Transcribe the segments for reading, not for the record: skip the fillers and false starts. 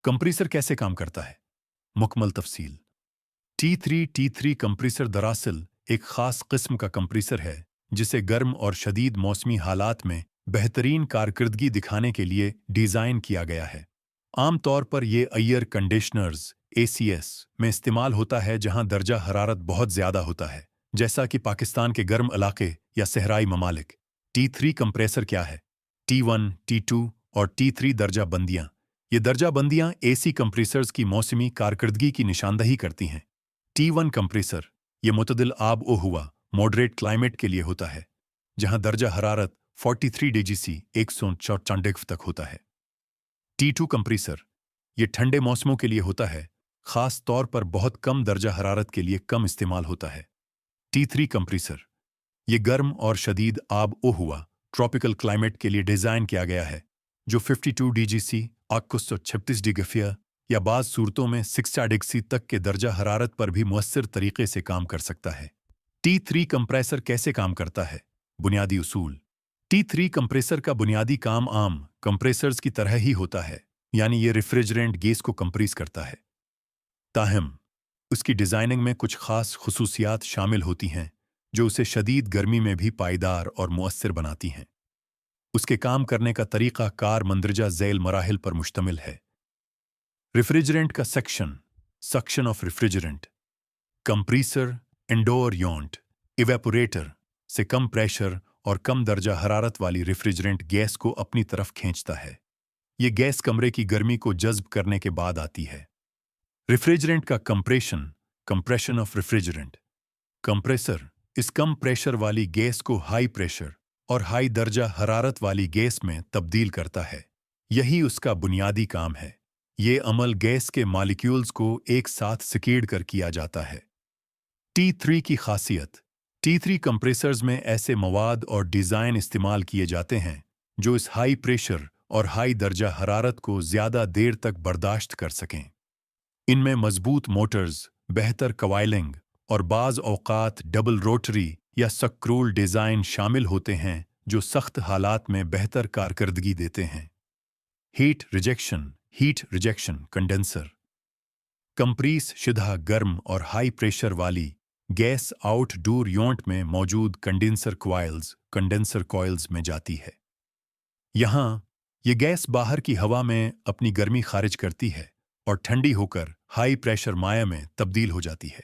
Compressor कैसे काम करता है? मुकम्मल तफसील। T3 कंप्रेसर दरअसल एक ख़ास किस्म का कंप्रेसर है जिसे गर्म और शदीद मौसमी हालात में बेहतरीन कारकर्दगी दिखाने के लिए डिज़ाइन किया गया है। आम तौर पर यह एयर कंडीशनर्स ACS में इस्तेमाल होता है जहां दर्जा हरारत बहुत ज़्यादा होता है, जैसा कि पाकिस्तान के गर्म इलाके या सहराई ममालिक। T3 कंप्रेसर क्या है? T1, T2 और T3 दर्जा बंदियाँ। ये दर्जा बंदियाँ AC कंप्रेसर्स की मौसमी कारकर्दगी की निशानदही करती हैं। T1 कंप्रेसर ये मुतदिल आब ओ हुआ मॉडरेट क्लाइमेट के लिए होता है, जहां दर्जा हरारत 43 DGC 194 तक होता है। T2 कंप्रेसर ये ठंडे मौसमों के लिए होता है, खास तौर पर बहुत कम दर्जा हरारत के लिए कम इस्तेमाल होता है। T3 कंप्रेसर ये गर्म और शदीद आब ओ हुआ ट्रॉपिकल क्लाइमेट के लिए डिज़ाइन किया गया है, जो 52 DGC 136 डिग्री या बाज़ सूरतों में 60 डिग्री तक के दर्जा हरारत पर भी मुअस्सर तरीके से काम कर सकता है। T3 कंप्रेसर कैसे काम करता है? बुनियादी उसूल। T3 कंप्रेसर का बुनियादी काम आम कंप्रेसर्स की तरह ही होता है, यानी ये रेफ्रिजरेंट गैस को कंप्रेस करता है। ताहम उसकी डिज़ाइनिंग में कुछ खास खुसूसियात शामिल होती हैं जो उसे शदीद गर्मी में भी पायदार और मुअस्सर बनाती हैं। उसके काम करने का तरीक़ा कार मंदरजा झैल मराहिल पर मुश्तमिल है। रेफ्रिजरेंट का suction of refrigerant, compressor, indoor unit, evaporator से कम प्रेशर और कम दर्जा हरारत वाली रेफ्रिजरेंट गैस को अपनी तरफ खींचता है। ये गैस कमरे की गर्मी को जज्ब करने के बाद आती है। रेफ्रिजरेंट का कंप्रेशन ऑफ रेफ्रिजरेंट, कंप्रेसर इस कम प्रेशर वाली गैस को हाई प्रेशर और हाई दर्जा हरारत वाली गैस में तब्दील करता है। यही उसका बुनियादी काम है। ये अमल गैस के मॉलिक्यूल्स को एक साथ सिकेड़ कर किया जाता है। T3 की खासियत। T3 कंप्रेसर्स में ऐसे मवाद और डिज़ाइन इस्तेमाल किए जाते हैं जो इस हाई प्रेशर और हाई दर्जा हरारत को ज़्यादा देर तक बर्दाश्त कर सकें। इनमें मजबूत मोटर्स, बेहतर कवाइलिंग और बाज़ औक़ात डबल रोटरी या स्क्रोल डिज़ाइन शामिल होते हैं जो सख्त हालात में बेहतर कारकर्दगी देते हैं। हीट रिजेक्शन कंडेंसर, कंप्रेस शुदा गर्म और हाई प्रेशर वाली गैस आउटडोर यूनिट में मौजूद कंडेंसर कॉइल्स में जाती है। यहाँ ये गैस बाहर की हवा में अपनी गर्मी खारिज करती है और ठंडी होकर हाई प्रेशर माया में तब्दील हो जाती है।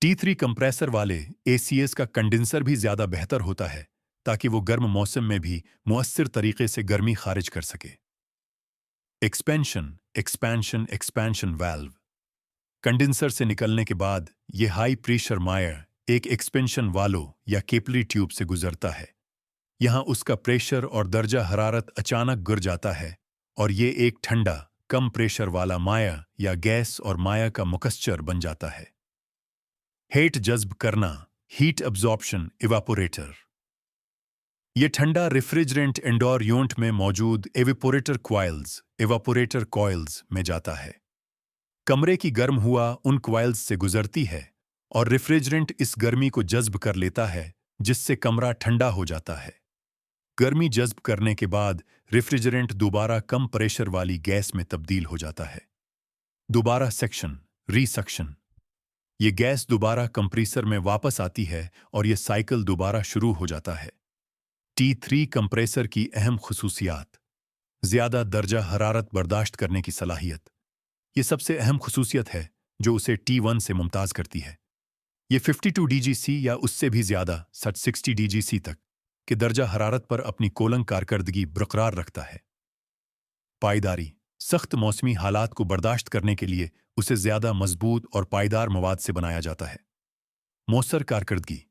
T3 कंप्रेसर वाले ACS का कंडेंसर भी ज़्यादा बेहतर होता है ताकि वो गर्म मौसम में भी मुअस्सर तरीके से गर्मी खारिज कर सके। एक्सपेंशन वाल्व, कंडेंसर से निकलने के बाद ये हाई प्रेशर मायर एक एक्सपेंशन वाल्व या कैपिलरी ट्यूब से गुजरता है। यहाँ उसका प्रेशर और दर्जा हरारत अचानक गिर जाता है और ये एक ठंडा कम प्रेशर वाला माया या गैस और माया का मिक्सचर बन जाता है। हीट जज्ब करना, हीट अब्जॉर्प्शन इवापोरेटर, ये ठंडा रेफ्रिजरेंट इंडोर यूनिट में मौजूद इवापोरेटर कॉइल्स में जाता है। कमरे की गर्म हुआ उन कॉइल्स से गुजरती है और रेफ्रिजरेंट इस गर्मी को जज्ब कर लेता है, जिससे कमरा ठंडा हो जाता है। गर्मी जज्ब करने के बाद रेफ्रिजरेंट दोबारा कम प्रेशर वाली गैस में तब्दील हो जाता है। दोबारा रीसक्शन, ये गैस दोबारा कंप्रेसर में वापस आती है और ये साइकिल दोबारा शुरू हो जाता है। T3 कंप्रेसर की अहम खुसूसियात। ज़्यादा दर्जा हरारत बर्दाश्त करने की सलाहियत। ये सबसे अहम खुसूसियत है जो उसे T1 से मुमताज़ करती है। ये 52 DGC या उससे भी ज़्यादा 60 DGC तक के दर्जा हरारत पर अपनी कोलंग कारकर्दगी बरकरार रखता है। पायदारी, सख्त मौसमी हालात को बर्दाश्त करने के लिए उसे ज़्यादा मजबूत और पायदार मवाद से बनाया जाता है। मौसर कारकर्दगी,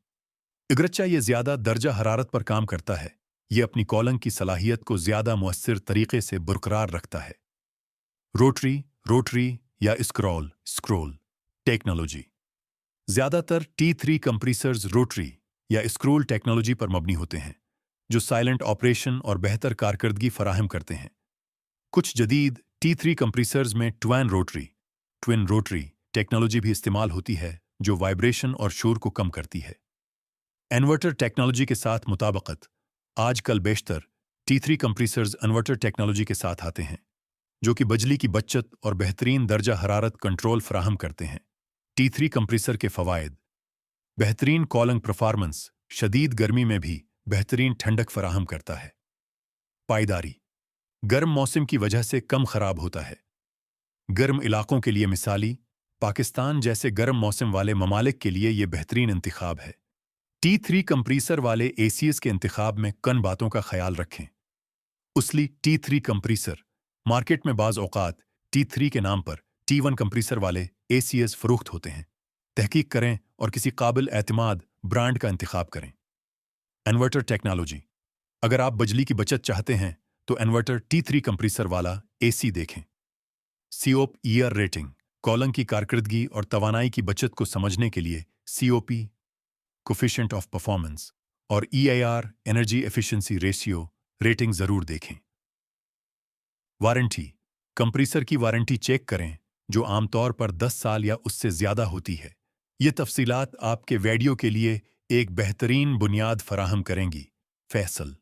अगरचे ये ज़्यादा दर्जा हरारत पर काम करता है, ये अपनी कॉलंग की सलाहियत को ज़्यादा मुअस्सर तरीके से बरकरार रखता है। रोटरी या स्क्रोल टेक्नोलॉजी, ज़्यादातर T3 कंप्रेसर्स रोटरी या स्क्रोल टेक्नोलॉजी पर मबनी होते हैं, जो साइलेंट ऑपरेशन और बेहतर कारकर्दगी फराहम करते हैं। कुछ जदीद T3 कंप्रेसर्स में ट्विन रोटरी टेक्नोलॉजी भी इस्तेमाल होती है, जो वाइब्रेशन और शोर को कम करती है। इन्वर्टर टेक्नोलॉजी के साथ मुताबिकत, आजकल बेशतर T3 कंप्रेसर्स इन्वर्टर टेक्नोलॉजी के साथ आते हैं, जो कि बिजली की बचत और बेहतरीन दर्जा हरारत कंट्रोल फराहम करते हैं। T3 कंप्रेसर के फ़वाइद: बेहतरीन कूलिंग परफॉर्मेंस, शदीद गर्मी में भी बेहतरीन ठंडक फराहम करता है। पायदारी: गर्म मौसम की वजह से कम खराब होता है। गर्म इलाकों के लिए मिसाली, पाकिस्तान जैसे गर्म मौसम वाले ममालिक के लिए ये बेहतरीन इंतखाब है। T3 कंप्रेसर वाले एसीएस के इंतखाब में कन बातों का ख्याल रखें। उसली T3 कंप्रेसर मार्केट में बाज़ औक़ात T3 के नाम पर T1 कंप्रेसर वाले एसीएस फ़रोख्त होते हैं। तहकीक करें और किसी काबिल एतमाद ब्रांड का इंतखाब करें। इन्वर्टर टेक्नोलॉजी: अगर आप बिजली की बचत चाहते हैं तो इन्वर्टर T3 कंप्रेसर वाला एसी देखें। सीओप ईयर रेटिंग: कॉलम की कारकर्दगी और तवानाई की बचत को समझने के लिए सीओपी कोफिशिएंट ऑफ परफॉर्मेंस और EIR energy efficiency ratio rating जरूर देखें। वारंटी: कंप्रेसर की वारंटी चेक करें, जो आमतौर पर 10 साल या उससे ज्यादा होती है। ये तफसीलात आपके वीडियो के लिए एक बेहतरीन बुनियाद फराहम करेंगी। फैसल: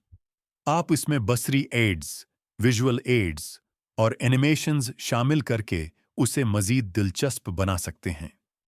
आप इसमें बसरी एड्स, विजुअल एड्स और एनिमेशंस शामिल करके उसे मजीद दिलचस्प बना सकते हैं।